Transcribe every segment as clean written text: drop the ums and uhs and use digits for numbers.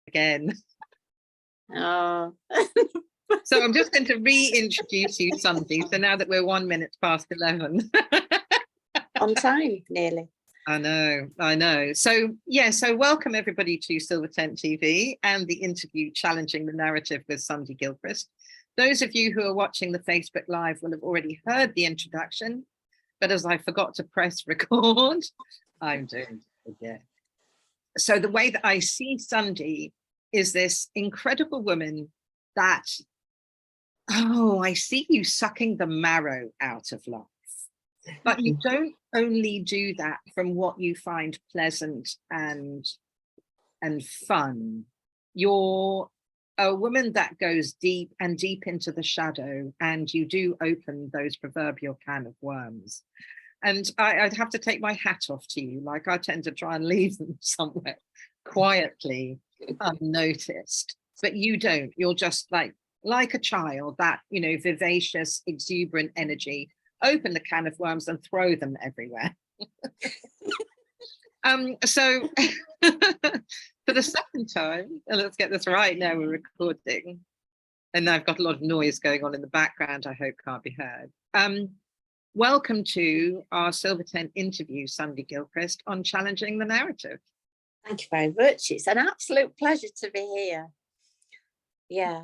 again. Oh. So I'm just going to reintroduce you, Sundy. So now that we're 1 minute past 11. On time, nearly. I know. So yeah, so welcome everybody to Silver Tent TV and the interview Challenging the Narrative with Sundy Gilchrist. Those of you who are watching the Facebook Live will have already heard the introduction, but as I forgot to press record, I'm doing it again. So the way that I see Sundy is this incredible woman that, oh, I see you sucking the marrow out of life. But you don't only do that from what you find pleasant and fun. You're a woman that goes deep and deep into the shadow, and you do open those proverbial can of worms. And I'd have to take my hat off to you. Like, I tend to try and leave them somewhere quietly, unnoticed. But you don't. You're just like a child, that, you know, vivacious, exuberant energy. Open the can of worms and throw them everywhere. So for the second time, and let's get this right now, we're recording, and I've got a lot of noise going on in the background, I hope can't be heard. Welcome to our Silver Tent interview, Sundy Gilchrist, on Challenging the Narrative. Thank you very much. It's an absolute pleasure to be here. Yeah.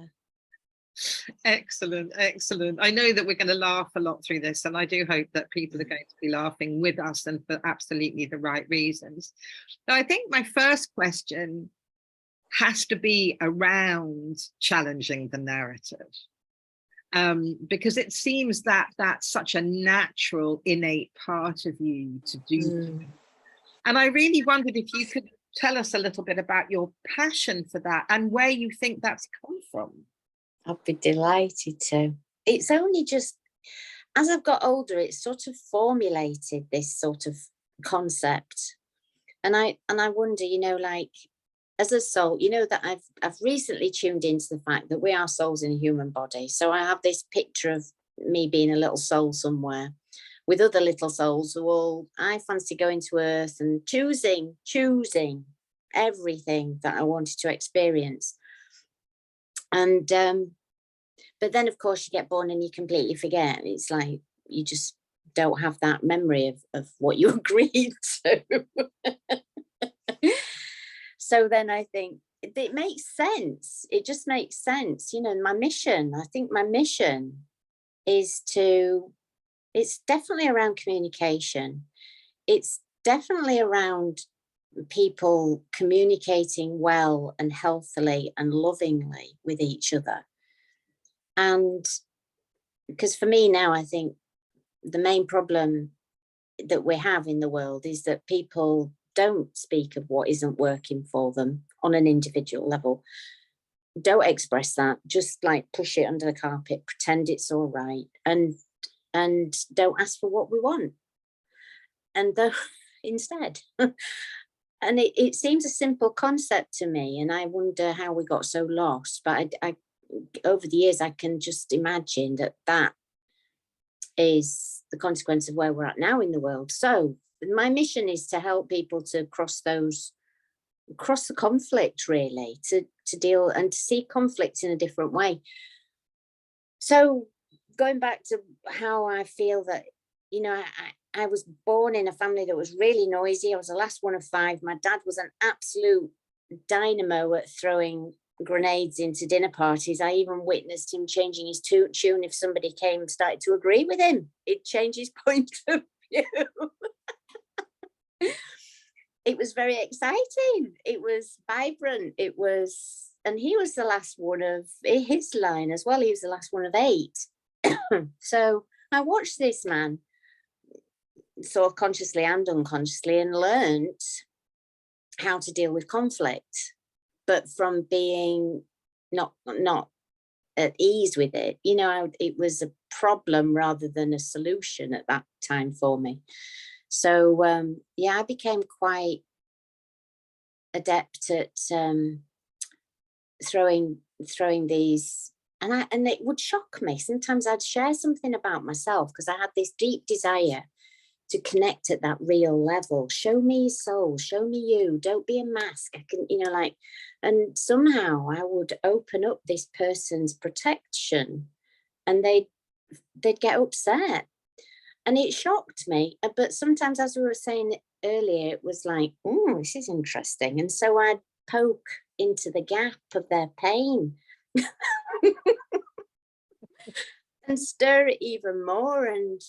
Excellent. I know that we're going to laugh a lot through this, and I do hope that people are going to be laughing with us, and for absolutely the right reasons. Now, I think my first question has to be around challenging the narrative, because it seems that that's such a natural, innate part of you to do. And I really wondered if you could tell us a little bit about your passion for that and where you think that's come from. I'd be delighted to. It's only just, as I've got older, it's sort of formulated this sort of concept. And I wonder, you know, like, as a soul, you know, that I've recently tuned into the fact that we are souls in a human body. So I have this picture of me being a little soul somewhere with other little souls who all, I fancy going to Earth and choosing everything that I wanted to experience. And but then, of course, you get born and you completely forget. It's like you just don't have that memory of what you agreed to. So then I think it makes sense. It just makes sense. You know, my mission, I think my mission is it's definitely around communication. It's definitely around people communicating well and healthily and lovingly with each other. And because for me now, I think the main problem that we have in the world is that people don't speak of what isn't working for them on an individual level. Don't express that, just like push it under the carpet, pretend it's all right, and don't ask for what we want. And instead. And it seems a simple concept to me, and I wonder how we got so lost. But I over the years, I can just imagine that is the consequence of where we're at now in the world. So my mission is to help people to cross the conflict, really, to deal and to see conflict in a different way. So going back to how I feel that, you know, I was born in a family that was really noisy. I was the last one of 5. My dad was an absolute dynamo at throwing grenades into dinner parties. I even witnessed him changing his tune if somebody came and started to agree with him. He'd change his point of view. It was very exciting. It was vibrant. It was, and he was the last one of his line as well. He was the last one of 8. So I watched this man, sort of consciously and unconsciously, and learned how to deal with conflict, but from being not at ease with it. You know, it was a problem rather than a solution at that time for me. So yeah, I became quite adept at throwing these, and it would shock me. Sometimes I'd share something about myself because I had this deep desire to connect at that real level. Show me your soul, show me you, don't be a mask. I can, like, and somehow I would open up this person's protection and they'd get upset. And it shocked me. But sometimes, as we were saying earlier, it was like, oh, this is interesting. And so I'd poke into the gap of their pain and stir it even more. And,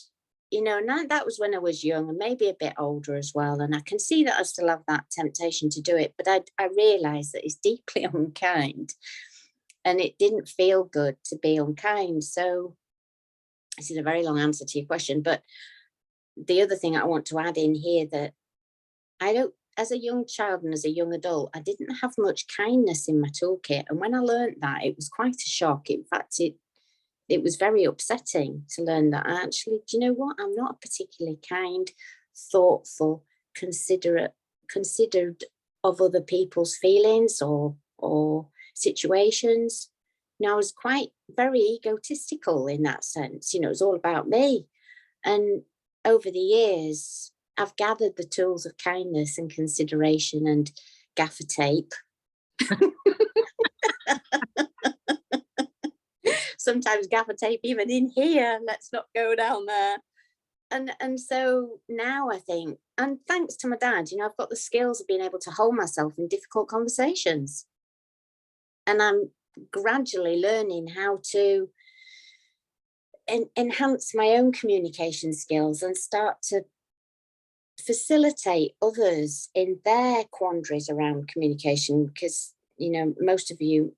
now that was when I was young and maybe a bit older as well. And I can see that I still have that temptation to do it. But I realised that it's deeply unkind and it didn't feel good to be unkind. So this is a very long answer to your question. But the other thing I want to add in here, that as a young child and as a young adult, I didn't have much kindness in my toolkit. And when I learned that, it was quite a shock. In fact, it was very upsetting to learn that actually, do you know what? I'm not a particularly kind, thoughtful, considered of other people's feelings or situations. I was quite very egotistical in that sense. It was all about me. And over the years, I've gathered the tools of kindness and consideration and gaffer tape. Sometimes gaffer tape even in here. Let's not go down there. And so now I think, and thanks to my dad, I've got the skills of being able to hold myself in difficult conversations. And I'm gradually learning how to enhance my own communication skills and start to facilitate others in their quandaries around communication. Because, most of you,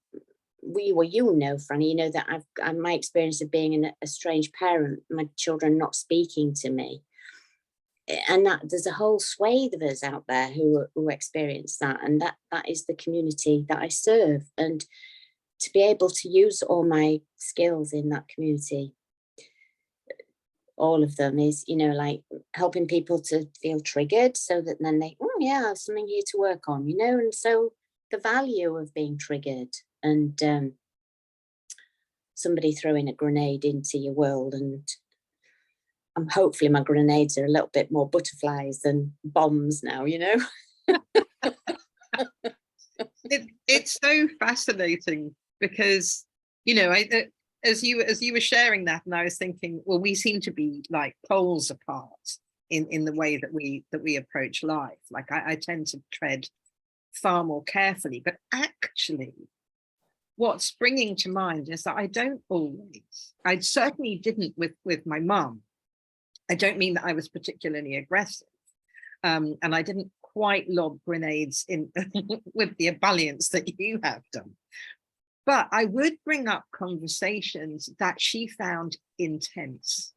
Franny, that I've my experience of being a strange parent, my children not speaking to me. And that there's a whole swathe of us out there who experience that. And that is the community that I serve. And to be able to use all my skills in that community, all of them, is, like helping people to feel triggered so that then they, oh yeah, I have something here to work on, and so the value of being triggered and somebody throwing a grenade into your world, and hopefully my grenades are a little bit more butterflies than bombs now, It's so fascinating because, as you were sharing that, and I was thinking, well, we seem to be like poles apart in the way that we approach life. Like I tend to tread far more carefully, but actually what's springing to mind is that I certainly didn't with my mum. I don't mean that I was particularly aggressive, and I didn't quite lob grenades in with the ebullience that you have done. But I would bring up conversations that she found intense,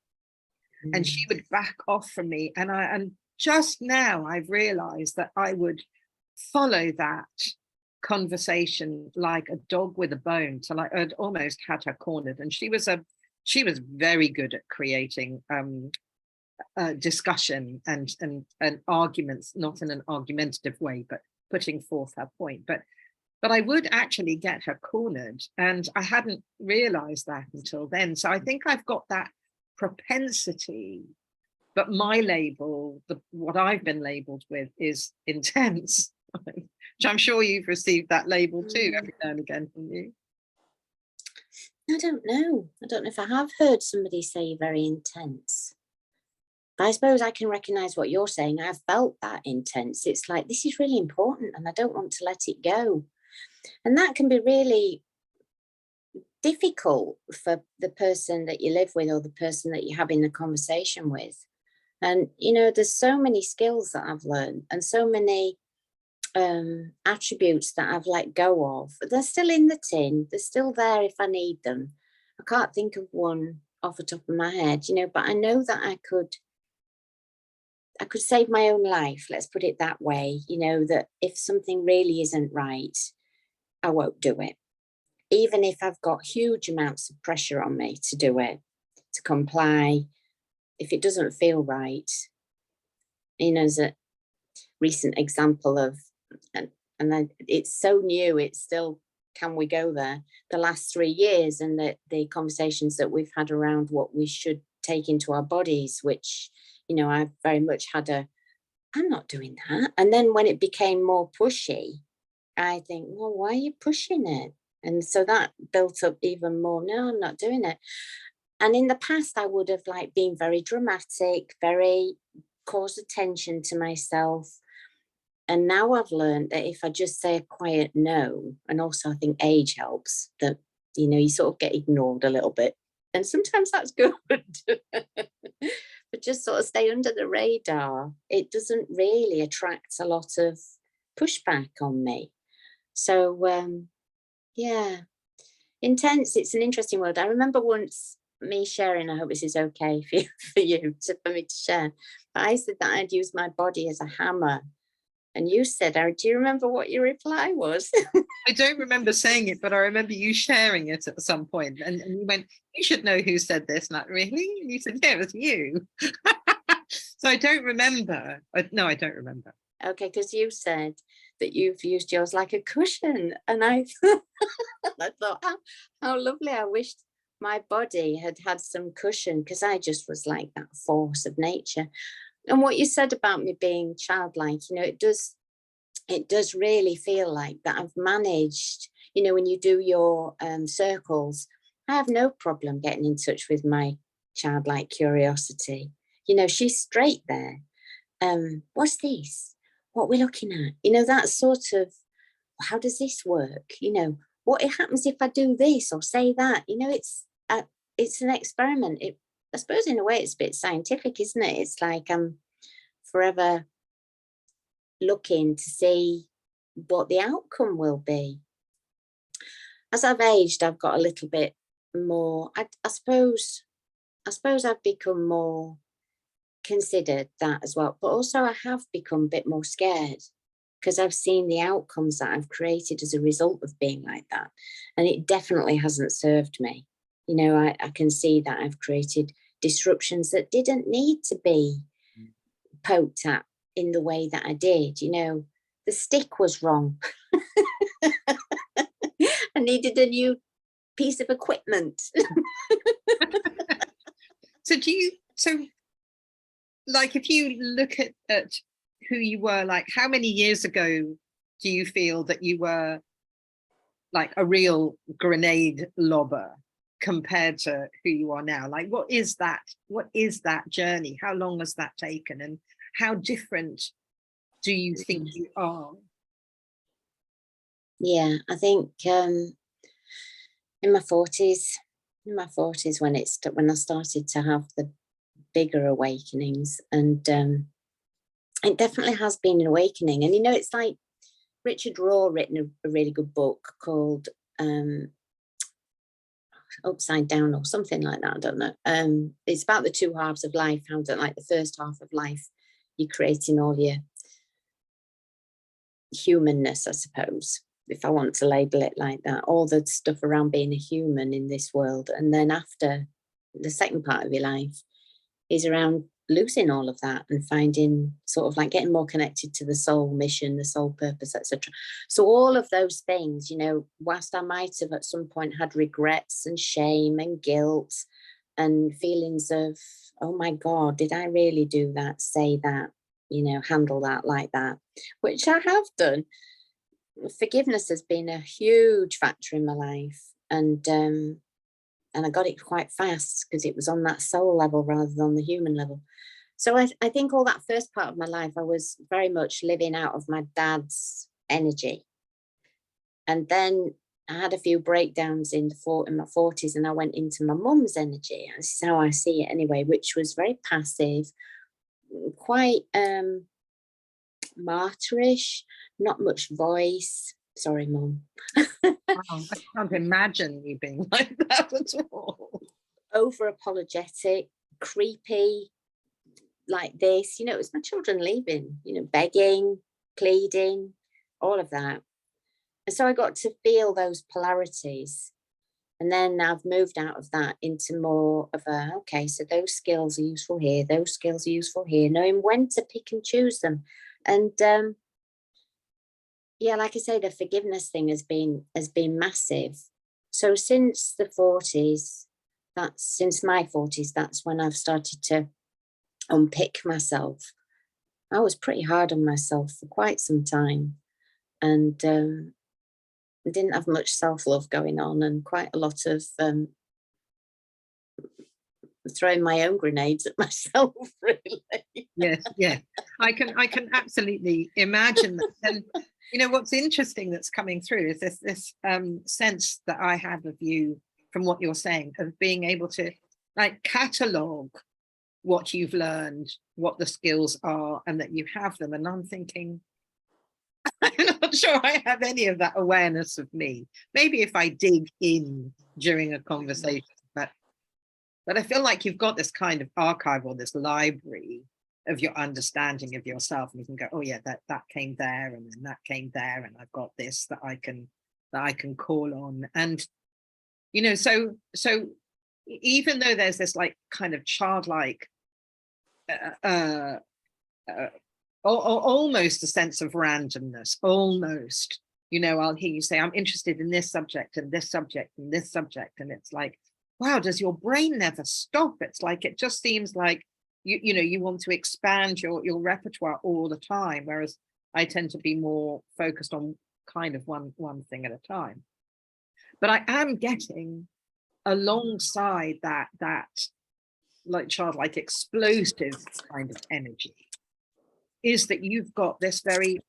and she would back off from me. And just now I've realized that I would follow that conversation like a dog with a bone. So like I'd almost had her cornered, and she was very good at creating discussion and arguments, not in an argumentative way, but putting forth her point. But I would actually get her cornered, and I hadn't realized that until then. So I think I've got that propensity, but my label, what I've been labeled with, is intense, which I'm sure you've received that label too every now and again from you. I don't know if I have heard somebody say very intense. But I suppose I can recognize what you're saying. I've felt that intense. It's like, this is really important and I don't want to let it go. And that can be really difficult for the person that you live with or the person that you're having the conversation with. And, there's so many skills that I've learned and so many attributes that I've let go of. They're still in the tin. They're still there if I need them. I can't think of one off the top of my head, but I know that I could save my own life. Let's put it that way. That if something really isn't right, I won't do it. Even if I've got huge amounts of pressure on me to do it, to comply, if it doesn't feel right. As a recent example of, and then it's so new, it's still, can we go there? The last 3 years and the conversations that we've had around what we should take into our bodies, which, you know, I very much had I'm not doing that. And then when it became more pushy, I think, well, why are you pushing it? And so that built up even more. No, I'm not doing it. And in the past, I would have like been very dramatic, very caused attention to myself. And now I've learned that if I just say a quiet no, and also I think age helps, that, you know, you sort of get ignored a little bit. And sometimes that's good. But just sort of stay under the radar. It doesn't really attract a lot of pushback on me. So, yeah, intense. It's an interesting word. I remember once me sharing, I hope this is okay for you, for me to share. But I said that I'd use my body as a hammer. And you said, do you remember what your reply was? I don't remember saying it, but I remember you sharing it at some point. And you went, you should know who said this. Not really. And you said, yeah, it was you. So I don't remember. No, I don't remember. Okay, because you said that you've used yours like a cushion. And I thought, how lovely. I wished my body had had some cushion, because I just was like that force of nature. And what you said about me being childlike, you know, it does really feel like that. I've managed, you know, when you do your circles, I have no problem getting in touch with my childlike curiosity. You know, she's straight there. What's this? What we're looking at? You know, that sort of, how does this work? You know, what happens if I do this or say that? You know, it's an experiment. I suppose in a way it's a bit scientific, isn't it? It's like I'm forever looking to see what the outcome will be. As I've aged, I've got a little bit more, I suppose I've become more considered, that as well. But also I have become a bit more scared, because I've seen the outcomes that I've created as a result of being like that. And it definitely hasn't served me. You know, I can see that I've created disruptions that didn't need to be poked at in the way that I did. You know, the stick was wrong. I needed a new piece of equipment. So like, if you look at who you were, like, how many years ago do you feel that you were like a real grenade lobber compared to who you are now? Like, what is that journey? How long has that taken, and how different do you think you are? Yeah, I think in my 40s when I started to have the bigger awakenings, and it definitely has been an awakening. And you know, it's like Richard Raw written a really good book called Upside Down or something like that. I don't know. It's about the two halves of life. How that, like, the first half of life, you're creating all your humanness, I suppose, if I want to label it like that, all the stuff around being a human in this world. And then after, the second part of your life is around losing all of that and finding, sort of like, getting more connected to the soul mission, the soul purpose, etc. So all of those things, you know, whilst I might have at some point had regrets and shame and guilt and feelings of, oh my God, did I really do that, say that, you know, handle that like that, which I have done. Forgiveness has been a huge factor in my life, and I got it quite fast, because it was on that soul level rather than the human level. So I think all that first part of my life, I was very much living out of my dad's energy. And then I had a few breakdowns in my 40s, and I went into my mum's energy. This is how I see it anyway, which was very passive, quite martyrish, not much voice. Sorry, Mum. Wow, I can't imagine you being like that at all. Over apologetic, creepy, like this. You know, it was my children leaving, you know, begging, pleading, all of that. And so I got to feel those polarities. And then I've moved out of that into more of a, okay, so those skills are useful here, those skills are useful here, knowing when to pick and choose them. And yeah, like I say, the forgiveness thing has been massive. So since the 40s, since my 40s, that's when I've started to unpick myself. I was pretty hard on myself for quite some time, and didn't have much self-love going on, and quite a lot of throwing my own grenades at myself, really. Yes, yes. I can absolutely imagine that. And you know what's interesting that's coming through is this sense that I have of you from what you're saying, of being able to like catalogue what you've learned, what the skills are, and that you have them. And I'm thinking, I'm not sure I have any of that awareness of me. Maybe if I dig in during a conversation, but I feel like you've got this kind of archive or this library of your understanding of yourself, and you can go, oh yeah, that came there, and then that came there, and I've got this that I can call on. And you know, so even though there's this like kind of childlike almost a sense of randomness, almost, you know, I'll hear you say, I'm interested in this subject and this subject and this subject, and it's like, wow, does your brain never stop? It's like, it just seems like you know, you want to expand your repertoire all the time, whereas I tend to be more focused on kind of one thing at a time. But I am getting alongside that like childlike explosive kind of energy is that you've got this very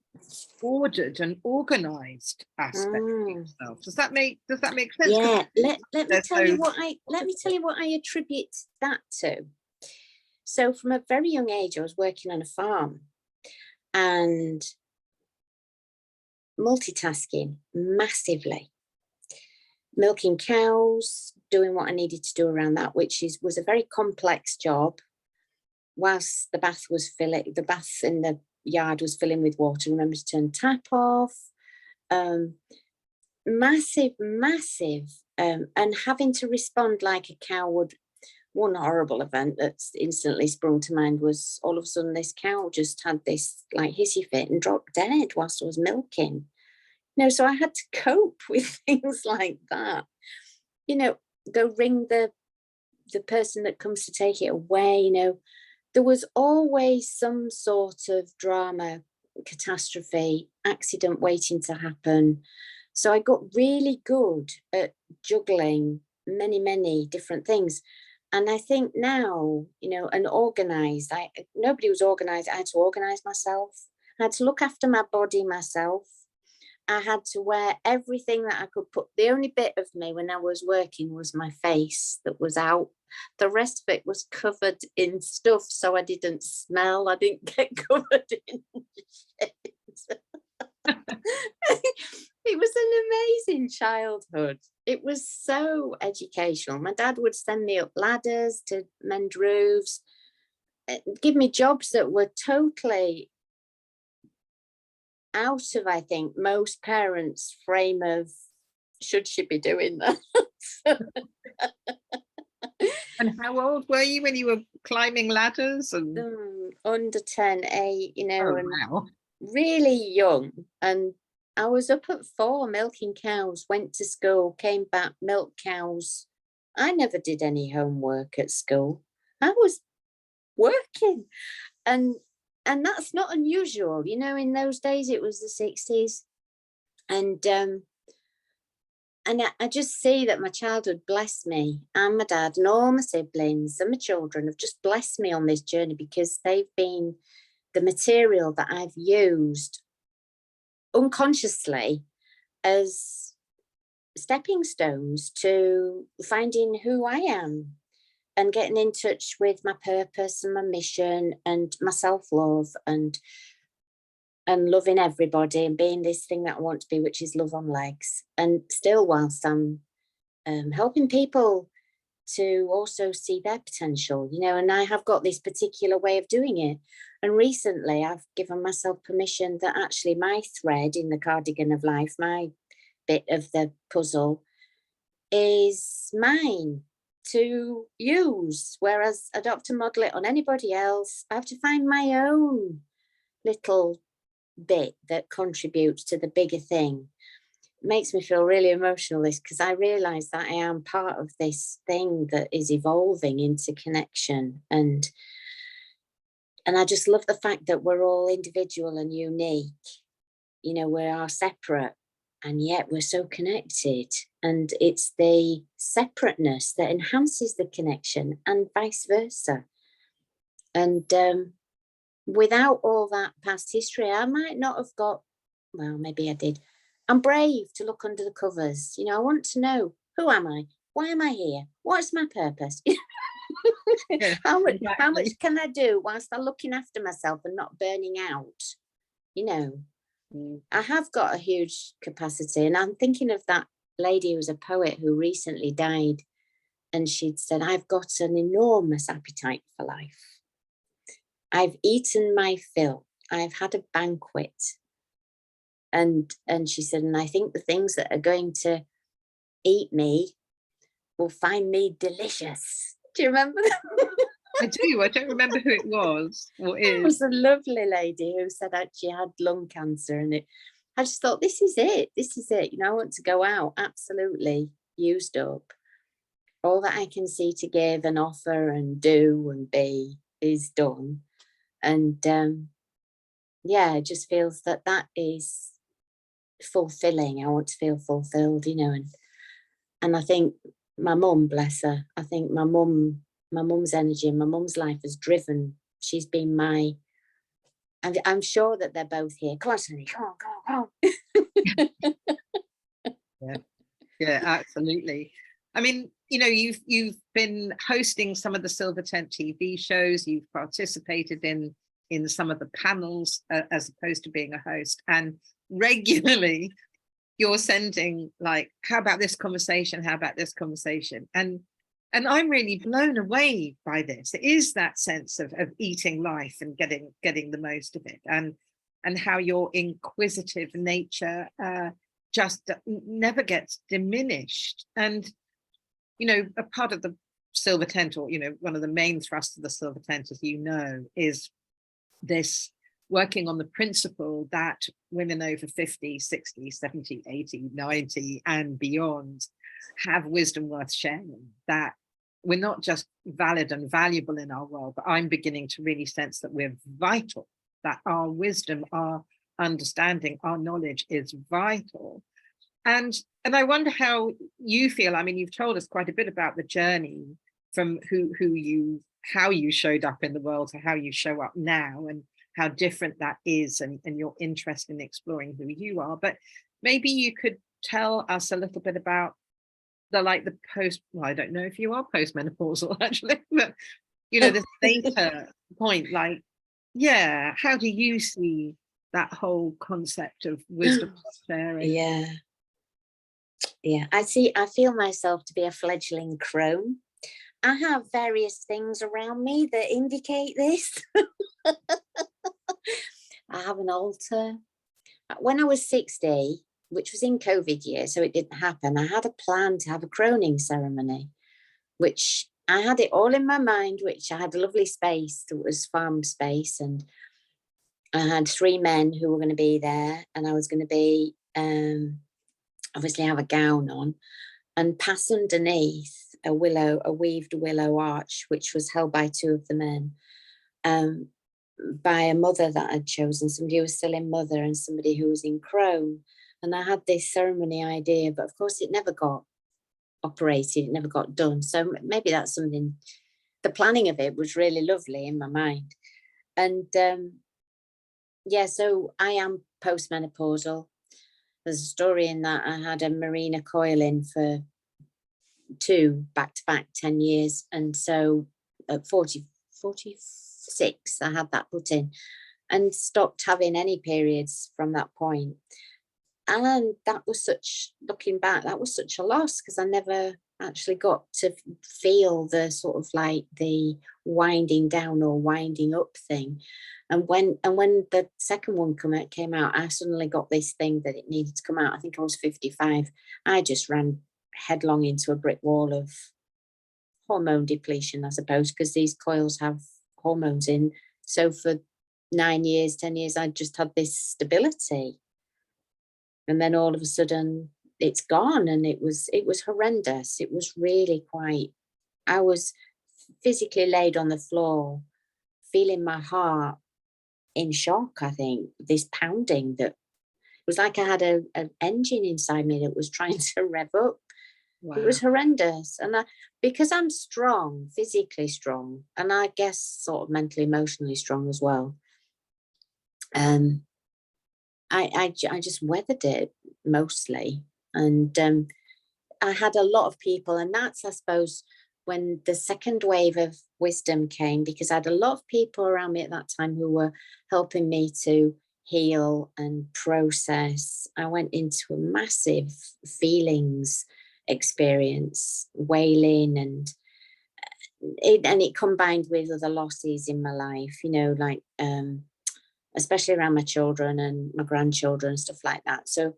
ordered and organized aspect of yourself. Does that make sense? Yeah, let me tell you what I attribute that to. So from a very young age, I was working on a farm and multitasking massively, milking cows, doing what I needed to do around that, which was a very complex job. Whilst the bath in the yard was filling with water, remember to turn the tap off. Massive, and having to respond like a cow would. One horrible event that's instantly sprung to mind was all of a sudden this cow just had this like hissy fit and dropped dead whilst I was milking. You know, so I had to cope with things like that. You know, go ring the person that comes to take it away. You know, there was always some sort of drama, catastrophe, accident waiting to happen. So I got really good at juggling many different things. And I think now, you know, and organised, nobody was organised. I had to organise myself. I had to look after my body myself. I had to wear everything that I could put. The only bit of me when I was working was my face that was out. The rest of it was covered in stuff, so I didn't smell. I didn't get covered in shit. It was an amazing childhood. It was so educational. My dad would send me up ladders to mend roofs, give me jobs that were totally out of, I think, most parents' frame of should she be doing that. And how old were you when you were climbing ladders? And under 10, 8, you know, and wow. Really young. And I was up at 4 milking cows, went to school, came back, milked cows. I never did any homework at school. I was working. And that's not unusual. You know, in those days, it was the 60s. And I just see that my childhood blessed me, and my dad and all my siblings and my children have just blessed me on this journey, because they've been the material that I've used unconsciously as stepping stones to finding who I am and getting in touch with my purpose and my mission and my self-love and loving everybody and being this thing that I want to be, which is love on legs. And still, whilst I'm helping people to also see their potential, you know, and I have got this particular way of doing it. And recently I've given myself permission that actually my thread in the cardigan of life, my bit of the puzzle, is mine to use, whereas I don't have to model it on anybody else. I have to find my own little bit that contributes to the bigger thing. It makes me feel really emotional, this, because I realise that I am part of this thing that is evolving into connection. And And I just love the fact that we're all individual and unique. You know, we are separate and yet we're so connected. And it's the separateness that enhances the connection and vice versa. And without all that past history, I might not have got, well, maybe I did. I'm brave to look under the covers. You know, I want to know, who am I? Why am I here? What's my purpose? Yeah, how much exactly. can I do whilst I'm looking after myself and not burning out? You know, I have got a huge capacity, and I'm thinking of that lady who was a poet who recently died, and she'd said, I've got an enormous appetite for life. I've eaten my fill. I've had a banquet. And she said, and I think the things that are going to eat me will find me delicious. Do you remember that? I do. I don't remember who it was or It is. was a lovely lady who said that she had lung cancer, and I just thought, this is it. This is it. You know, I want to go out absolutely used up. All that I can see to give and offer and do and be is done. And yeah, it just feels that is fulfilling. I want to feel fulfilled, you know, and I think my mum, bless her, I think my mum's energy and my mum's life has driven, she's been my, and I'm sure that they're both here. Come on, Sunny, come on, come on, come on. Yeah, absolutely. I mean, you know, you've been hosting some of the Silver Tent TV shows. You've participated in some of the panels as opposed to being a host, and regularly you're sending like, how about this conversation? How about this conversation? And I'm really blown away by this. It is that sense of eating life and getting the most of it, and how your inquisitive nature just never gets diminished. And you know, a part of the Silver Tent, or you know, one of the main thrusts of the Silver Tent, as you know, is this working on the principle that women over 50, 60, 70, 80, 90 and beyond have wisdom worth sharing, that we're not just valid and valuable in our world, but I'm beginning to really sense that we're vital, that our wisdom, our understanding, our knowledge is vital. And I wonder how you feel. I mean, you've told us quite a bit about the journey from how you showed up in the world to how you show up now, and how different that is, and your interest in exploring who you are. But maybe you could tell us a little bit about the post, well, I don't know if you are postmenopausal actually, but you know, this later point, like, yeah, how do you see that whole concept of wisdom sharing? Yeah, I feel myself to be a fledgling crone. I have various things around me that indicate this. I have an altar. When I was 60, which was in COVID year, so it didn't happen, I had a plan to have a croning ceremony, which I had it all in my mind, which I had a lovely space that was farm space, and I had 3 men who were going to be there, and I was going to be obviously have a gown on, and pass underneath a weaved willow arch, which was held by 2 of the men, by a mother that I'd chosen, somebody who was still in mother and somebody who was in crone. And I had this ceremony idea, but of course it never got operated, it never got done. So maybe that's something, the planning of it was really lovely in my mind. And yeah, so I am postmenopausal. There's a story in that I had a Marina coil in for 2 back-to-back 10 years. And so at 46, I had that put in and stopped having any periods from that point. And that was looking back, that was such a loss, because I never actually got to feel the sort of like the winding down or winding up thing. And when the second one came out, I suddenly got this thing that it needed to come out. I think I was 55. I just ran headlong into a brick wall of hormone depletion, I suppose, because these coils have hormones in. So for 9 years, 10 years, I just had this stability. And then all of a sudden it's gone, and it was horrendous. It was really quite, I was physically laid on the floor feeling my heart in shock. I think this pounding that was like I had an engine inside me that was trying to rev up. Wow. It was horrendous. And because I'm strong, physically strong, and I guess sort of mentally, emotionally strong as well, I just weathered it mostly. And I had a lot of people, and that's, I suppose, when the second wave of wisdom came, because I had a lot of people around me at that time who were helping me to heal and process. I went into a massive feelings experience, wailing, and it combined with other losses in my life, you know, like especially around my children and my grandchildren, stuff like that. So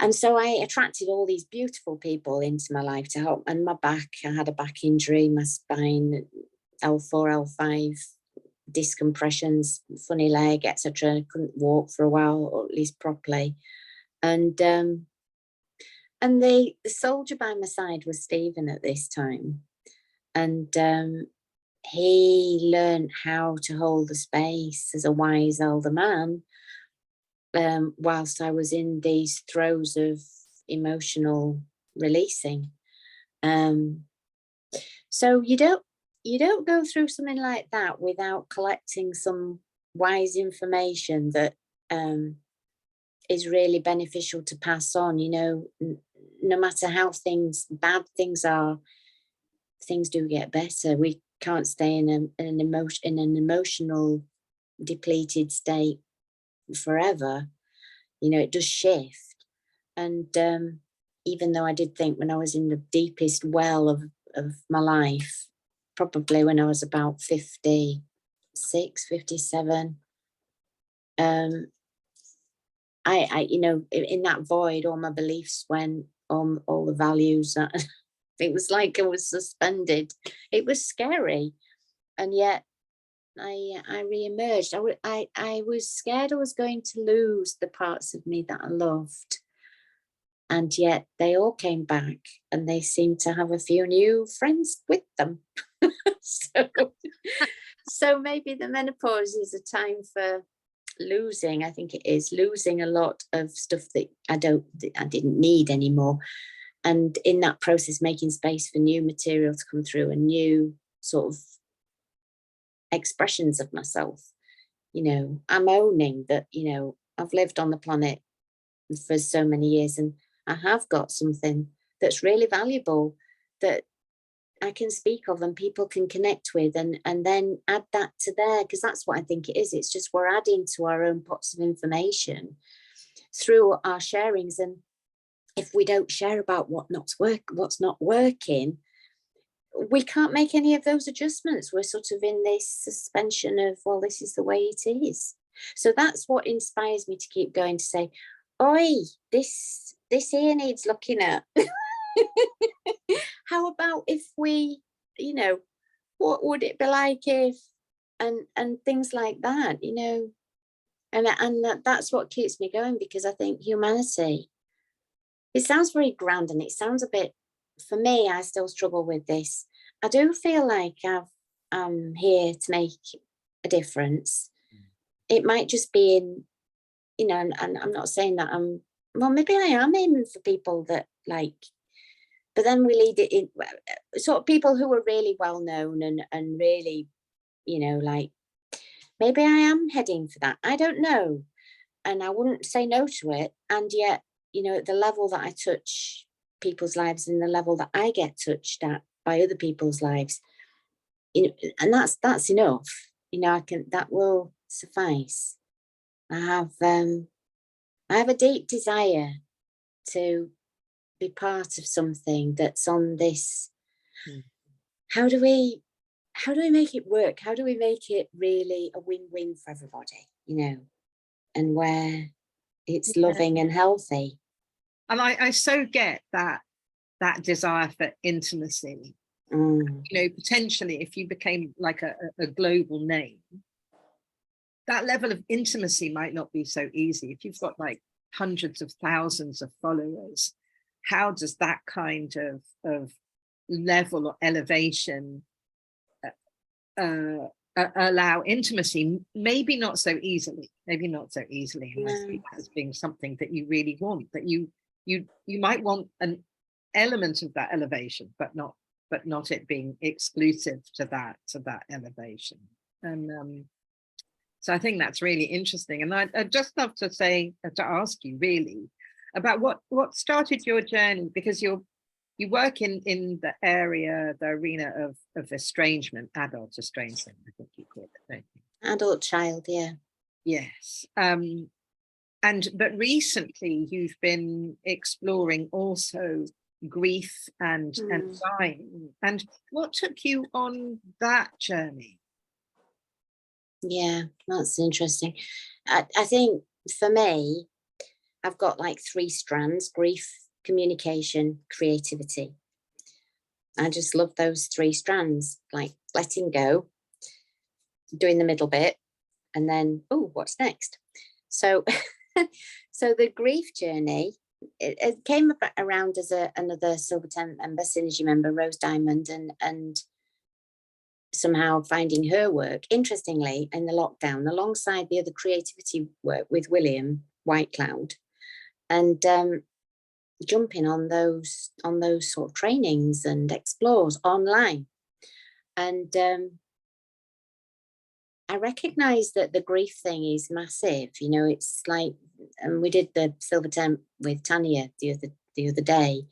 I attracted all these beautiful people into my life to help. And my back, I had a back injury, my spine, L4, L5, disc compressions, funny leg, etc. I couldn't walk for a while, or at least properly. And the soldier by my side was Stephen at this time. And he learned how to hold the space as a wise elder man, whilst I was in these throes of emotional releasing. So you don't go through something like that without collecting some wise information that is really beneficial to pass on. You know, no matter how bad things are, things do get better. We can't stay in an emotional depleted state forever. You know, it does shift. And even though I did think when I was in the deepest well of my life, probably when I was about 56, 57, I you know, in that void, all my beliefs went, all the values that it was like I was suspended. It was scary. And yet I re-emerged. I was scared I was going to lose the parts of me that I loved. And yet they all came back, and they seemed to have a few new friends with them. So maybe the menopause is a time for losing. I think it is losing a lot of stuff that I didn't need anymore. And in that process, making space for new material to come through and new sort of expressions of myself. You know, I'm owning that, you know, I've lived on the planet for so many years, and I have got something that's really valuable that I can speak of and people can connect with, and then add that to there, because that's what I think it is. It's just we're adding to our own pots of information through our sharings. And if we don't share about what's not working, we can't make any of those adjustments. We're sort of in this suspension of, well, this is the way it is. So that's what inspires me to keep going, to say, oi, this here needs looking at. How about if we, you know, what would it be like if, and things like that, you know, and that's what keeps me going, because I think humanity, it sounds very grand, and it sounds a bit, for me, I still struggle with this. I do feel like I'm here to make a difference. It might just be in, you know, and I'm not saying that well, maybe I am aiming for people that like, but then we lead it in sort of people who are really well known and really, you know, like, maybe I am heading for that. I don't know. And I wouldn't say no to it. And yet, you know, at the level that I touch people's lives and the level that I get touched at by other people's lives, you know, and that's enough. You know, that will suffice. I have a deep desire to be part of something that's on this. How do we make it work? How do we make it really a win-win for everybody, you know, and where it's loving and healthy? And I so get that desire for intimacy. You know, potentially if you became like a global name, that level of intimacy might not be so easy. If you've got like hundreds of thousands of followers, how does that kind of level or elevation allow intimacy, maybe not so easily, and I see that as being something that you really want, that you might want an element of that elevation, but not it being exclusive to that elevation. And so I think that's really interesting. And I'd just love to ask you really about what started your journey, because you work in the arena of estrangement, adult estrangement, I think you call it, don't you? Adult child, yeah. Yes. But recently you've been exploring also grief and dying. And what took you on that journey? Yeah, that's interesting. I think for me, I've got like 3 strands: grief, communication, creativity. I just love those 3 strands, like letting go, doing the middle bit, and then, oh, what's next? So, so the grief journey, it came around as another Silver Tent member, Synergy member, Rose Diamond, and somehow finding her work, interestingly, in the lockdown, alongside the other creativity work with William Whitecloud, and jumping on those sort of trainings and explores online. And I recognize that the grief thing is massive. You know, it's like, and we did the Silver Tent with Tanya the other day.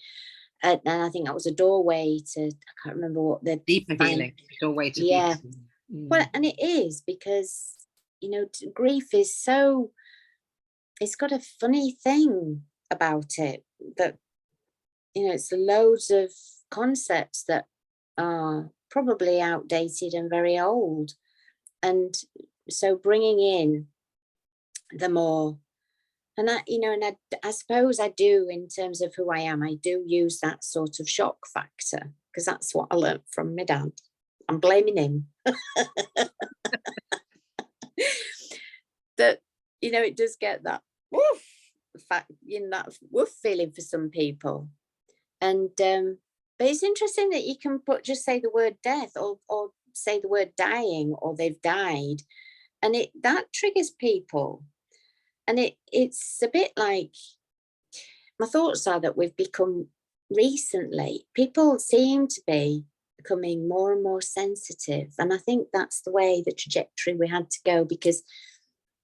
And I think that was a doorway to, I can't remember what the deeper healing, doorway to yeah. deeper healing. Well, and it is, because, you know, grief is so, it's got a funny thing about it that, you know, it's loads of concepts that are probably outdated and very old. And so bringing in the more, and I, you know, and I suppose I do, in terms of who I am, I do use that sort of shock factor, because that's what I learned from my dad. I'm blaming him. That, you know, it does get that woof fact, you know, that woof feeling for some people. And but it's interesting that you can just say the word death, or say the word dying, or they've died, and that triggers people. And it's a bit like, my thoughts are that we've become, recently, people seem to be becoming more and more sensitive. And I think that's the way, the trajectory we had to go, because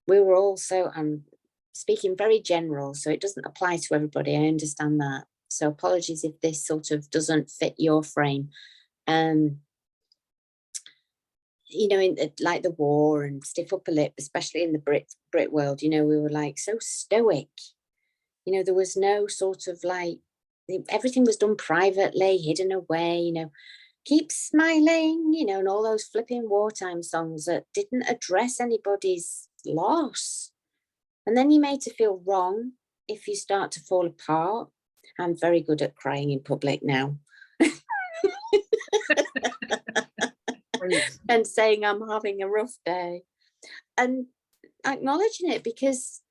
we were also, I'm speaking very general, so it doesn't apply to everybody. I understand that. So apologies if this sort of doesn't fit your frame. You know, like the war and stiff upper lip, especially in the Brit world, you know, we were like so stoic. You know, there was no sort of like, everything was done privately, hidden away, you know, keep smiling, you know, and all those flipping wartime songs that didn't address anybody's loss. And then you're made to feel wrong if you start to fall apart. I'm very good at crying in public now. And saying I'm having a rough day and acknowledging it, because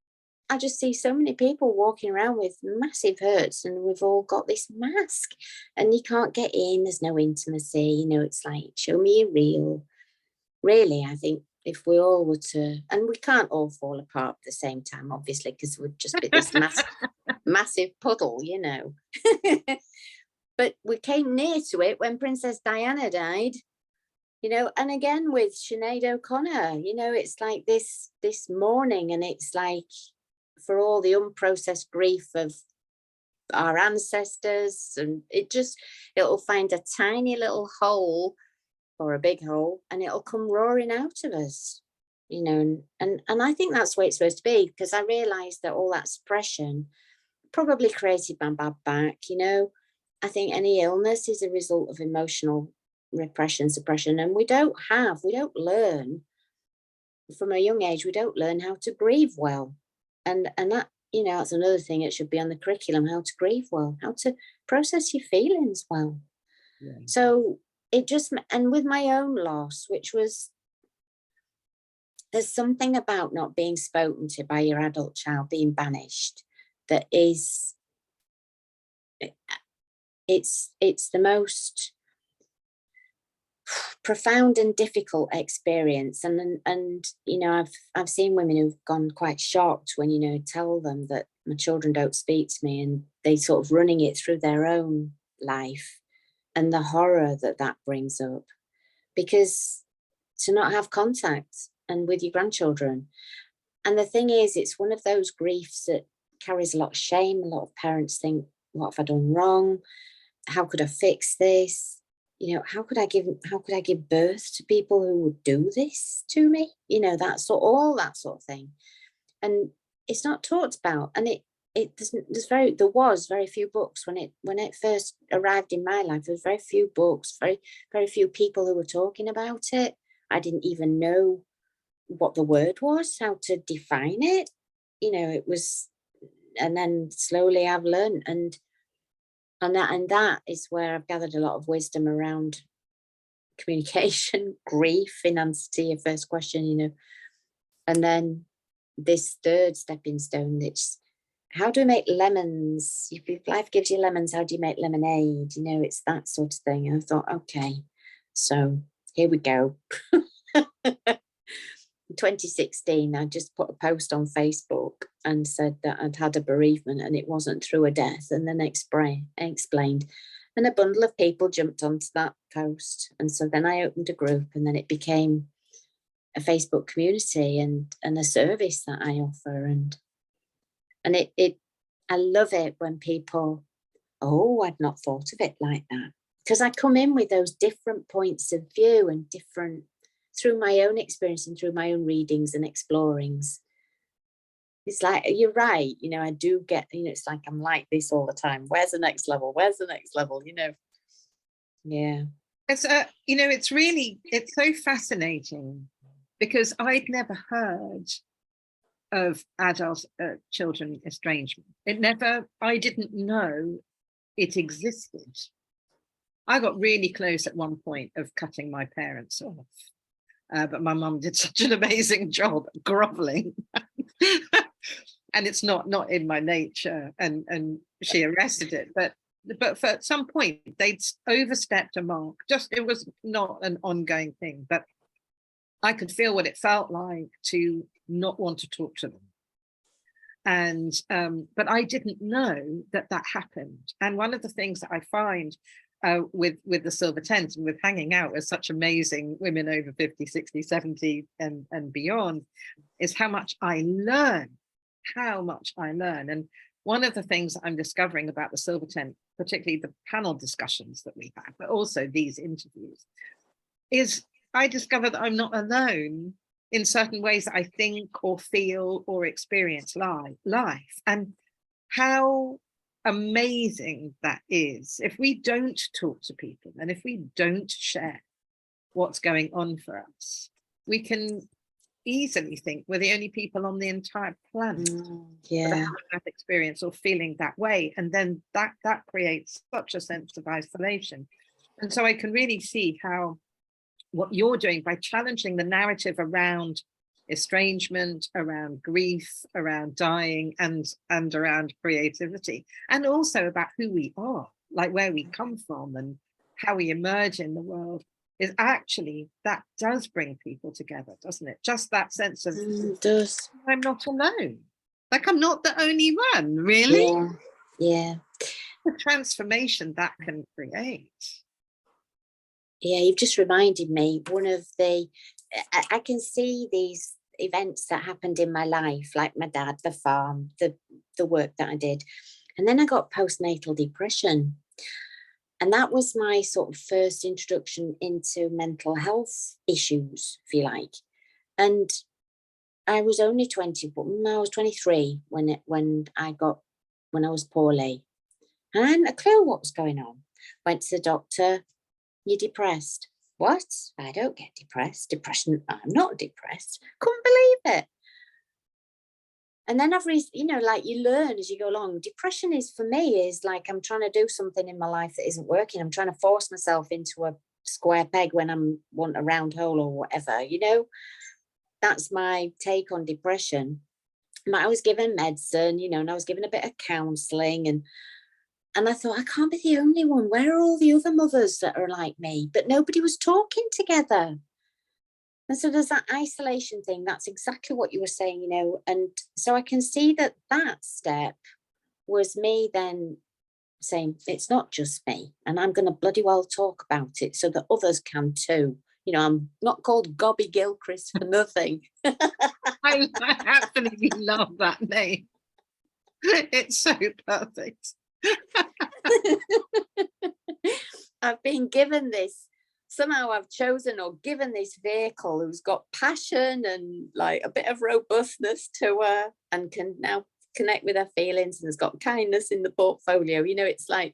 I just see so many people walking around with massive hurts, and we've all got this mask, and you can't get in, there's no intimacy, you know, it's like, show me your real. Really, I think if we all were to, and we can't all fall apart at the same time, obviously, because we'd just be this massive puddle, you know. But we came near to it when Princess Diana died. You know, and again with Sinead O'Connor, you know, it's like this mourning, and it's like, for all the unprocessed grief of our ancestors, and it'll find a tiny little hole, or a big hole, and it'll come roaring out of us, you know, and I think that's the way it's supposed to be, because I realized that all that suppression probably created my bad back, you know. I think any illness is a result of emotional repression, suppression, and we don't learn from a young age, we don't learn how to grieve well. And that, you know, that's another thing that should be on the curriculum, how to grieve well, how to process your feelings well. Yeah. So it just, and with my own loss, which was, there's something about not being spoken to by your adult child, being banished, that is, it's the most, profound and difficult experience. And you know, I've seen women who've gone quite shocked when, you know, tell them that my children don't speak to me, and they sort of running it through their own life, and the horror that that brings up, because to not have contact and with your grandchildren. And the thing is, it's one of those griefs that carries a lot of shame. A lot of parents think, what have I done wrong? How could I fix this? You know, how could I give birth to people who would do this to me? You know, all that sort of thing. And it's not talked about. And there was very few books when it first arrived in my life. There was very few books, very few people who were talking about it. I didn't even know what the word was, how to define it. You know, it was, and then slowly I've learned, and that is where I've gathered a lot of wisdom around communication, grief, in answer to your first question, you know. And then this third stepping stone, it's how do we make lemons? If life gives you lemons, how do you make lemonade? You know, it's that sort of thing. And I thought, okay, so here we go. In 2016, I just put a post on Facebook and said that I'd had a bereavement and it wasn't through a death, and then explained. And a bundle of people jumped onto that post. And so then I opened a group, and then it became a Facebook community and a service that I offer. And I love it when people, oh, I'd not thought of it like that. Because I come in with those different points of view and different, through my own experience and through my own readings and explorings. It's like, you're right, you know, I do get, you know, it's like I'm like this all the time. Where's the next level? Where's the next level? You know? Yeah. It's you know, it's so fascinating, because I'd never heard of adult children estrangement. I didn't know it existed. I got really close at one point of cutting my parents off. But my mum did such an amazing job at groveling. And it's not in my nature, and she arrested it. But for at some point they'd overstepped a mark. It was not an ongoing thing, but I could feel what it felt like to not want to talk to them. And but I didn't know that happened. And one of the things that I find with the Silver Tent and with hanging out with such amazing women over 50, 60, 70 and beyond, is how much I learn. And one of the things that I'm discovering about the Silver Tent, particularly the panel discussions that we have, but also these interviews, is I discover that I'm not alone in certain ways that I think or feel or experience life. And how amazing that is. If we don't talk to people, and if we don't share what's going on for us, we can easily think we're the only people on the entire planet that have that experience or feeling that way. And then that creates such a sense of isolation. And so I can really see how what you're doing by challenging the narrative around estrangement, around grief, around dying, and around creativity, and also about who we are, like where we come from and how we emerge in the world, is actually, that does bring people together, doesn't it? Just that sense of, It does. I'm not alone. Like, I'm not the only one, really. Yeah. The transformation that can create. Yeah, you've just reminded me, I can see these events that happened in my life, like my dad, the farm, the work that I did. And then I got postnatal depression. And that was my sort of first introduction into mental health issues, if you like. And I was only 20, I was 23 when I was poorly. And I hadn't a clue what was going on. Went to the doctor. You're depressed. What? I don't get depressed. Depression, I'm not depressed. Couldn't believe it. And then like you learn as you go along. Depression is, for me, is like I'm trying to do something in my life that isn't working. I'm trying to force myself into a square peg when I want a round hole or whatever, you know. That's my take on depression. I was given medicine, you know, and I was given a bit of counselling, and And I thought, I can't be the only one. Where are all the other mothers that are like me? But nobody was talking together. And so there's that isolation thing. That's exactly what you were saying, you know. And so I can see that that step was me then saying, it's not just me. And I'm going to bloody well talk about it so that others can too. You know, I'm not called Gobby Gilchrist for nothing. I absolutely love that name. It's so perfect. I've been given this, somehow I've chosen or given this vehicle who's got passion and like a bit of robustness to her and can now connect with her feelings and has got kindness in the portfolio. You know, it's like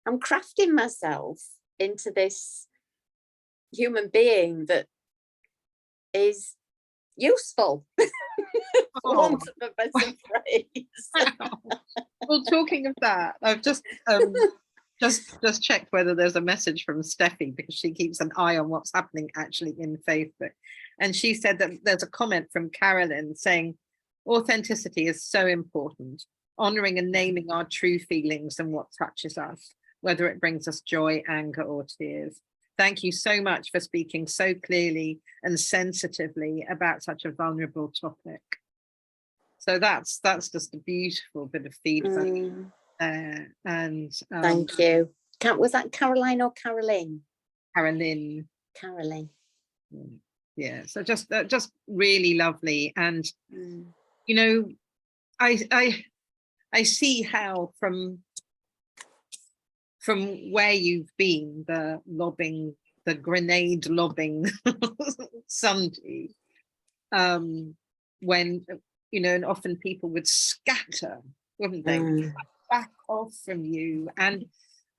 I'm crafting myself into this human being that is useful, for want of a better phrase. Well, talking of that, I've just checked whether there's a message from Steffi, because she keeps an eye on what's happening actually in Facebook. And she said that there's a comment from Carolyn saying, authenticity is so important, honoring and naming our true feelings and what touches us, whether it brings us joy, anger, or tears. Thank you so much for speaking so clearly and sensitively about such a vulnerable topic. So that's just a beautiful bit of feedback. And thank you. Was that Caroline or Caroline? Carolyn. Caroline. Yeah, so just really lovely. And you know, I see how from where you've been, the grenade lobbing Sunday, when, you know, and often people would scatter, wouldn't they? Back off from you. And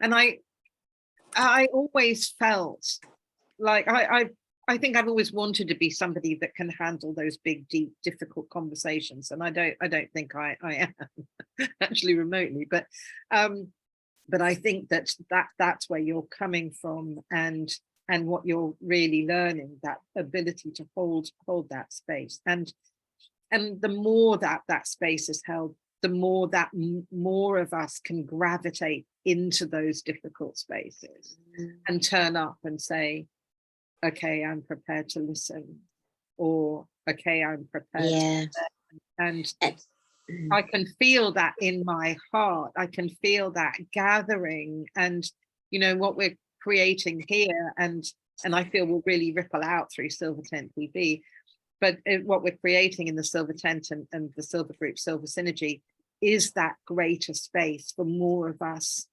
I always felt like I think I've always wanted to be somebody that can handle those big, deep, difficult conversations. And I don't think I am actually remotely, but I think that's where you're coming from, and what you're really learning, that ability to hold that space. And the more that space is held, the more that more of us can gravitate into those difficult spaces and turn up and say, okay, I'm prepared to listen, or okay, I'm prepared to listen. And I can feel that in my heart. I can feel that gathering, and you know what we're creating here, and I feel will really ripple out through Silver Tent TV. But what we're creating in the Silver Tent and the Silver Group, Silver Synergy, is that greater space for more of us,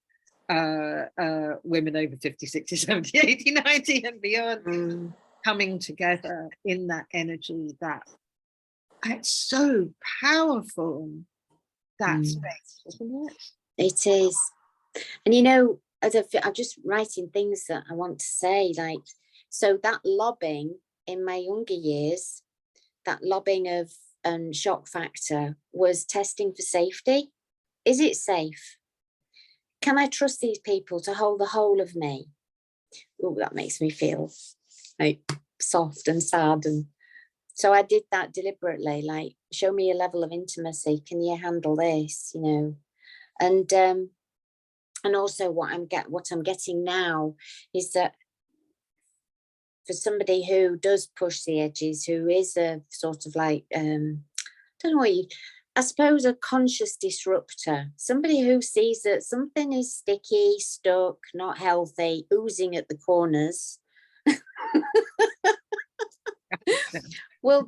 women over 50, 60, 70, 80, 90 and beyond, coming together in that energy. That it's so powerful, that space, isn't it? It is. And you know, I'm just writing things that I want to say, like, so that lobbing in my younger years, that lobbing of shock factor was testing for safety. Is it safe? Can I trust these people to hold the whole of me? Oh, that makes me feel like soft and sad. And so I did that deliberately, like, show me a level of intimacy. Can you handle this? You know, and also what I'm getting now is that for somebody who does push the edges, who is a sort of like, I don't know I suppose a conscious disruptor, somebody who sees that something is sticky, stuck, not healthy, oozing at the corners. Will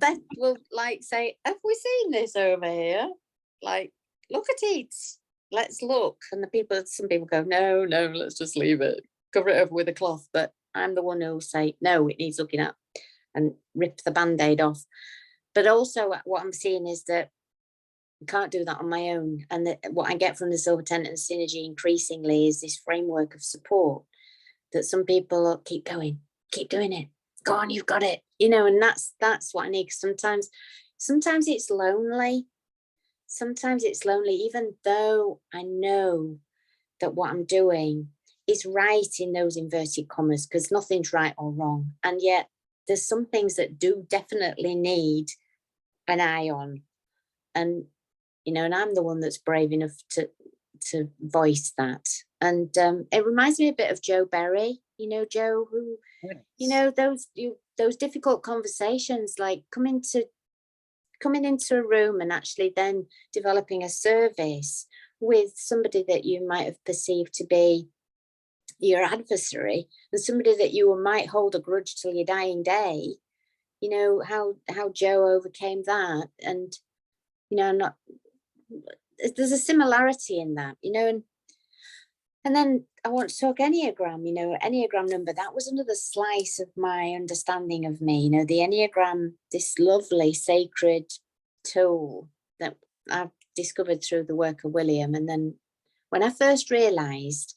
like say, have we seen this over here? Like, look at it. Let's look. And some people go, no, let's just leave it. Cover it over with a cloth. But I'm the one who'll say, no, it needs looking at, and rip the Band-Aid off. But also what I'm seeing is that I can't do that on my own. And what I get from the Silver Tent and Synergy increasingly is this framework of support, that some people keep going, keep doing it. Go on, you've got it. You know, and that's what I need. Sometimes it's lonely. Sometimes it's lonely, even though I know that what I'm doing is right in those inverted commas, because nothing's right or wrong. And yet there's some things that do definitely need an eye on. And, you know, and I'm the one that's brave enough to to voice that. And it reminds me a bit of Joe Berry, you know, Joe, who, you know, those difficult conversations, like coming into a room and actually then developing a service with somebody that you might have perceived to be your adversary, and somebody that you might hold a grudge till your dying day. You know, how Joe overcame that. And, you know, there's a similarity in that, you know. And then I want to talk Enneagram, you know, Enneagram number. That was another slice of my understanding of me, you know, the Enneagram, this lovely sacred tool that I've discovered through the work of William. And then when I first realized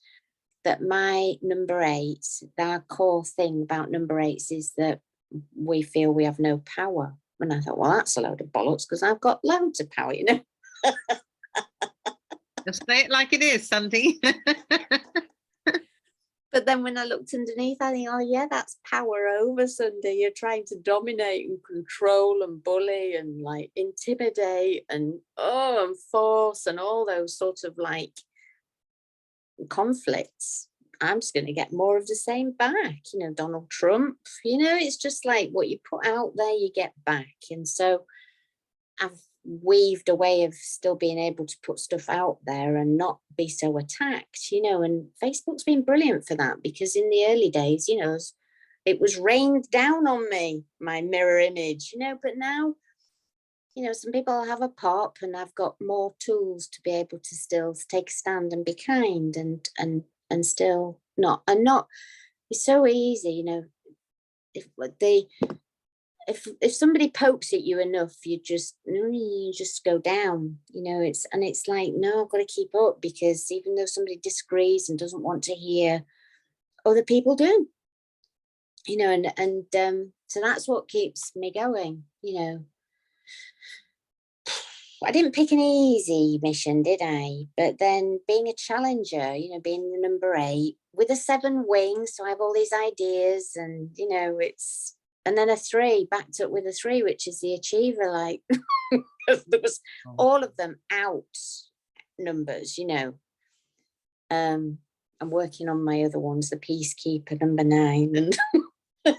that my number 8, our core thing about number 8s is that we feel we have no power. And I thought, well, that's a load of bollocks, because I've got loads of power, you know. Just say it like it is, Sundy. But then when I looked underneath, I think, oh yeah, that's power over, Sunday. You're trying to dominate and control and bully and like intimidate and and force and all those sorts of like conflicts. I'm just going to get more of the same back, you know, Donald Trump, you know, it's just like what you put out there, you get back. And so I've weaved a way of still being able to put stuff out there and not be so attacked, you know. And Facebook's been brilliant for that, because in the early days, you know, it was rained down on me, my mirror image, you know. But now, you know, some people have a pop, and I've got more tools to be able to still take a stand and be kind and still not. It's so easy, you know. If somebody pokes at you enough, you just go down, you know. It's like, no, I've got to keep up, because even though somebody disagrees and doesn't want to hear, other people do, you know. And so that's what keeps me going, you know. I didn't pick an easy mission, did I? But then being a challenger, you know, being the number 8 with a 7 wings, so I have all these ideas, and you know, and then a 3 backed up with a 3, which is the achiever, like there was all of them out numbers, you know. I'm working on my other ones, the peacekeeper number 9, and you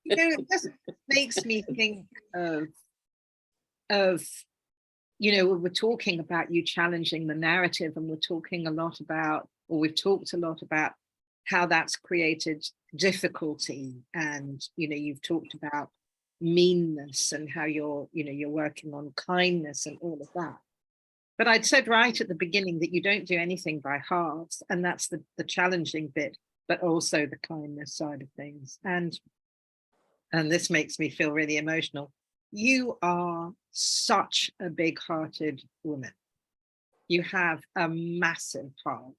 know, it just makes me think of you know, we're talking about you challenging the narrative, and we're talking a lot about, or we've talked a lot about how that's created difficulty. And, you know, you've talked about meanness and how you're working on kindness and all of that. But I'd said right at the beginning that you don't do anything by halves, and that's the challenging bit, but also the kindness side of things. And this makes me feel really emotional. You are such a big-hearted woman. You have a massive heart.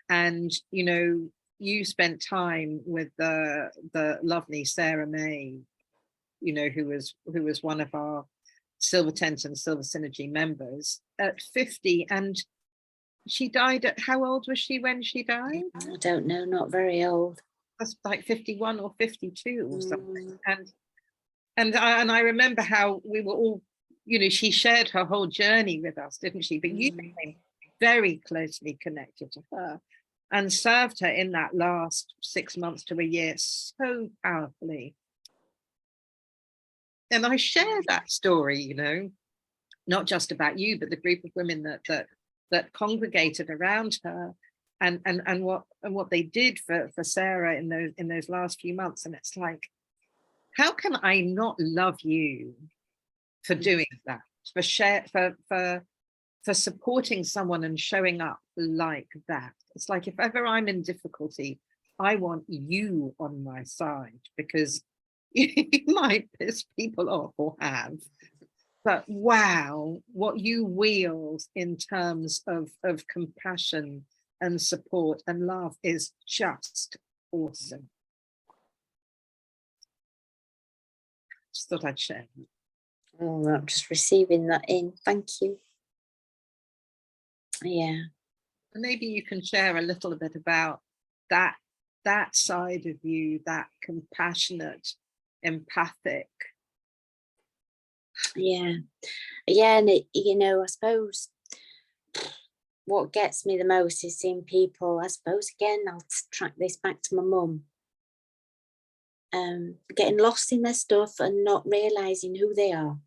And, you know, you spent time with the lovely Sarah May, you know, who was one of our Silver Tent and Silver Synergy members at 50. And she died at, how old was she when she died? I don't know, not very old. That's like 51 or 52 or something. And I remember how we were all, you know, she shared her whole journey with us, didn't she? But you became very closely connected to her and served her in that last 6 months to a year so powerfully. And I share that story, you know, not just about you, but the group of women that congregated around her, and what they did for Sarah in those last few months. And it's like, how can I not love you for doing that, for supporting someone and showing up like that? It's like, if ever I'm in difficulty, I want you on my side, because you might piss people off, or have, but wow, what you wield in terms of compassion and support and love is just awesome. Just thought I'd share. Oh, I'm just receiving that in. Thank you. Yeah. Maybe you can share a little bit about that side of you, that compassionate, empathic. Yeah. And it, you know, I suppose what gets me the most is seeing people, I suppose, again, I'll track this back to my mum, getting lost in their stuff and not realizing who they are.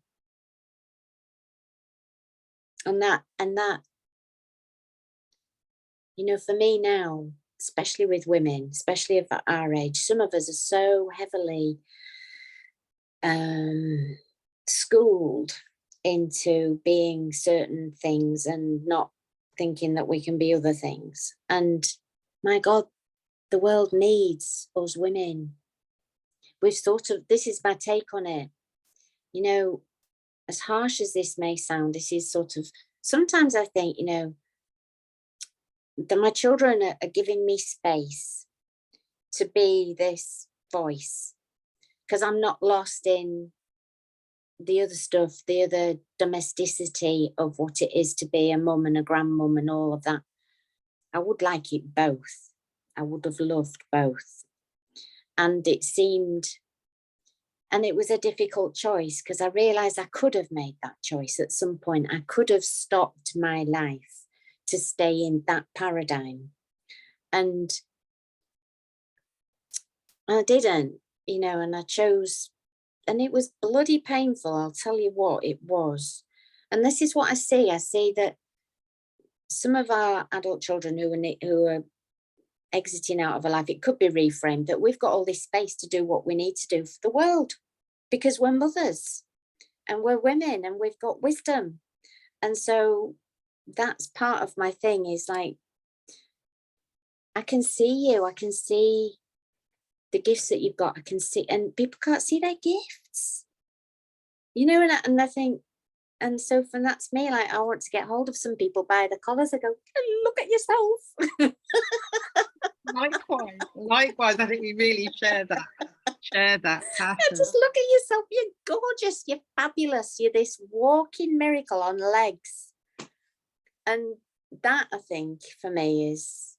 And that, you know, for me now, especially with women, especially of our age, some of us are so heavily schooled into being certain things and not thinking that we can be other things. And my God, the world needs us women. We've sort of, this is my take on it. You know, as harsh as this may sound, this is sort of, sometimes I think, you know, that my children are giving me space to be this voice, because I'm not lost in the other stuff, the other domesticity of what it is to be a mum and a grandmum and all of that. I would like it both. I would have loved both. And it seemed, and it was a difficult choice, because I realized I could have made that choice at some point. I could have stopped my life to stay in that paradigm. And I didn't, you know, and I chose, and it was bloody painful. I'll tell you what it was. And this is what I see. I see that some of our adult children who are exiting out of a life, it could be reframed, that we've got all this space to do what we need to do for the world, because we're mothers and we're women and we've got wisdom. And so that's part of my thing, is like, I can see you, I can see the gifts that you've got, I can see, and people can't see their gifts, you know, and I think, and so for that's me, like, I want to get hold of some people by the collars. I go, look at yourself. Likewise, I think we really share that passion. Just look at yourself, you're gorgeous, you're fabulous, you're this walking miracle on legs. And that, I think, for me is,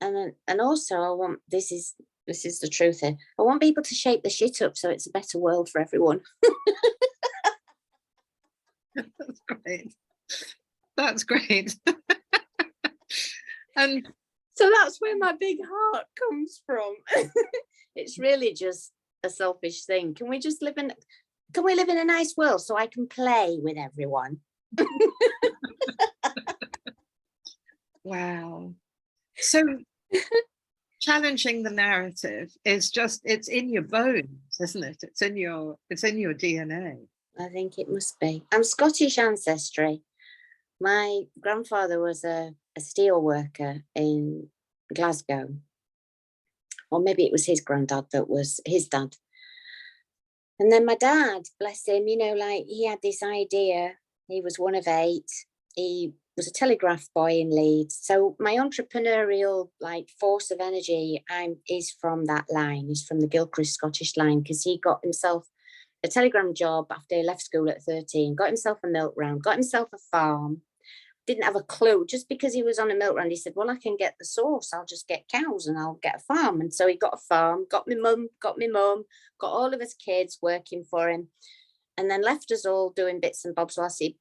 and also I want, this is the truth here, I want people to shape the shit up so it's a better world for everyone. That's great. That's great. And so that's where my big heart comes from. It's really just a selfish thing. Can we live in a nice world so I can play with everyone? Wow. So challenging the narrative is just, it's in your bones, isn't it? It's in your DNA. I think it must be. I'm Scottish ancestry. My grandfather was a steel worker in Glasgow, or maybe it was his granddad that was his dad. And then my dad, bless him, you know, like, he had this idea. He was one of 8. He was a telegraph boy in Leeds. So my entrepreneurial, like, force of energy is from that line, is from the Gilchrist Scottish line, because he got himself a telegram job after he left school at 13, got himself a milk round, got himself a farm, didn't have a clue. Just because he was on a milk round, he said, well, I can get the source, I'll just get cows and I'll get a farm. And so he got a farm, got my mum, got all of his kids working for him, and then left us all doing bits and bobs whilst he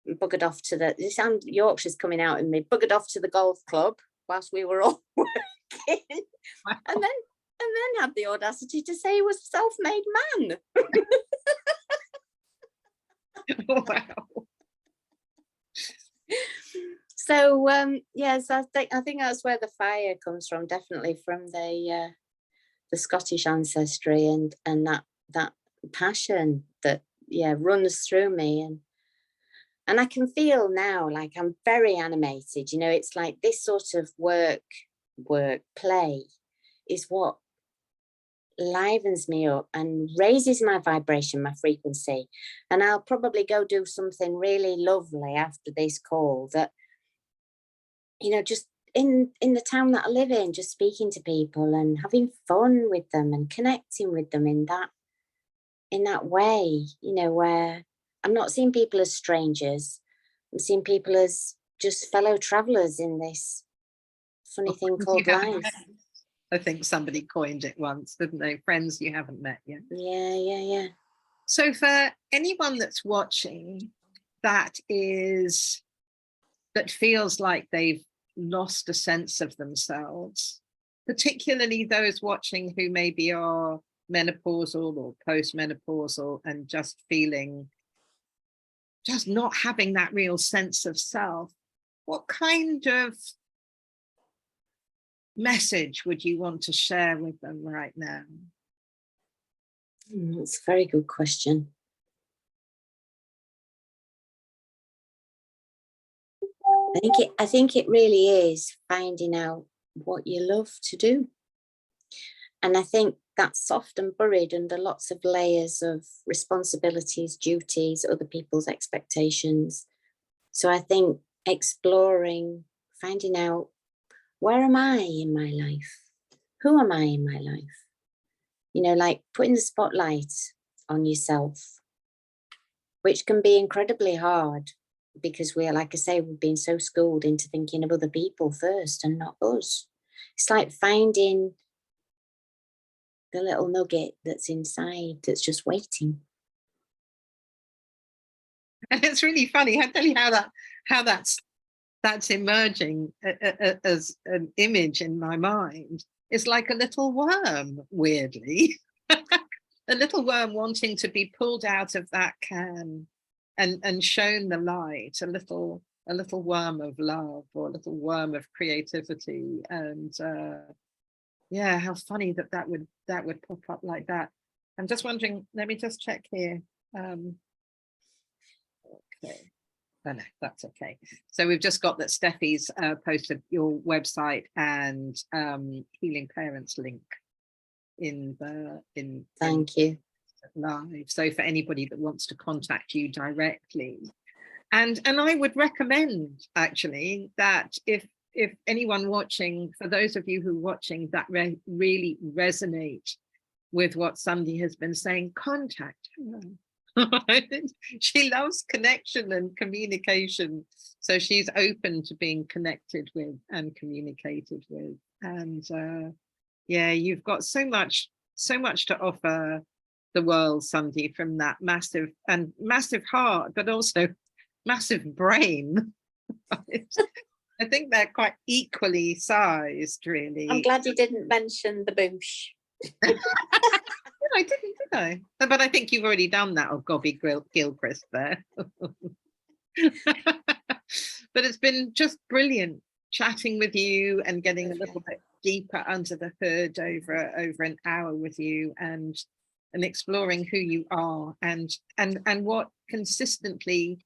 buggered off to Yorkshire's coming out in me, buggered off to the golf club whilst we were all working. Wow. And then had the audacity to say he was a self-made man. Wow. So yes, I think that's where the fire comes from, definitely from the Scottish ancestry and that passion that runs through me, and I can feel now like I'm very animated. You know, it's like this sort of work play is what livens me up and raises my vibration, my frequency. And I'll probably go do something really lovely after this call, that, you know, just in the town that I live in, just speaking to people and having fun with them and connecting with them in that way, you know, where I'm not seeing people as strangers. I'm seeing people as just fellow travelers in this funny thing called life. I think somebody coined it once, didn't they? Friends you haven't met yet. Yeah. So for anyone that's watching that is that feels like they've lost a sense of themselves, particularly those watching who maybe are menopausal or postmenopausal and just feeling, just not having that real sense of self. What kind of message would you want to share with them right now? That's a very good question. I think it really is finding out what you love to do. And I think that's often buried under lots of layers of responsibilities, duties, other people's expectations. So I think exploring, finding out, where am I in my life? Who am I in my life? You know, like putting the spotlight on yourself, which can be incredibly hard because we're, like I say, we've been so schooled into thinking of other people first and not us. It's like finding the little nugget that's inside that's just waiting. And it's really funny. I'll tell you how that's emerging as an image in my mind. It's like a little worm, weirdly. A little worm wanting to be pulled out of that can and shown the light, a little worm of love, or a little worm of creativity. And yeah, how funny that would pop up like that. I'm just wondering, let me just check here. Okay. Oh, no, that's okay. So we've just got that Steffi's posted your website and Healing Parents link in Thank you. Live. So for anybody that wants to contact you directly, and I would recommend actually that if anyone watching, for those of you who are watching that really resonate with what Sundy has been saying, contact her. She loves connection and communication, so she's open to being connected with and communicated with. And yeah, you've got so much to offer the world, Sundy, from that massive heart, but also massive brain. I think they're quite equally sized, really. I'm glad you didn't mention the boosh. I didn't, did I? But I think you've already done that, of Gobby Gilchrist there. But it's been just brilliant chatting with you and getting a little bit deeper under the hood over an hour with you, and exploring who you are and what consistently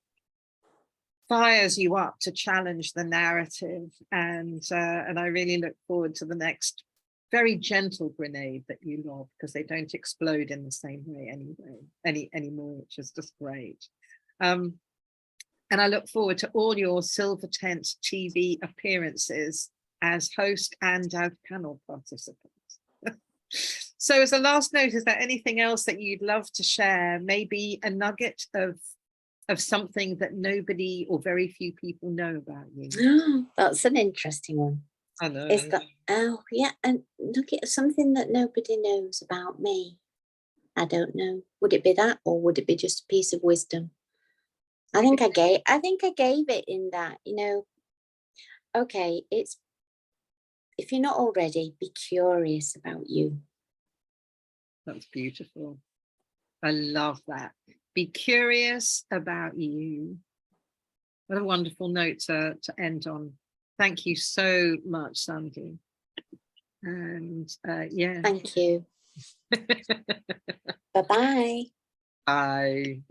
fires you up to challenge the narrative. And I really look forward to the next very gentle grenade that you lob, because they don't explode in the same way anymore, which is just great. And I look forward to all your Silver Tent TV appearances as host and as panel participant. So as a last note, is there anything else that you'd love to share? Maybe a nugget of something that nobody or very few people know about you? Oh, that's an interesting one. I know. Is that, oh yeah, and look at something that nobody knows about me. I don't know. Would it be that, or would it be just a piece of wisdom? I think I gave it in that, you know. Okay, it's, if you're not already, be curious about you. That's beautiful. I love that. Be curious about you. What a wonderful note to end on. Thank you so much, Sundy. And yeah. Thank you. Bye-bye. Bye.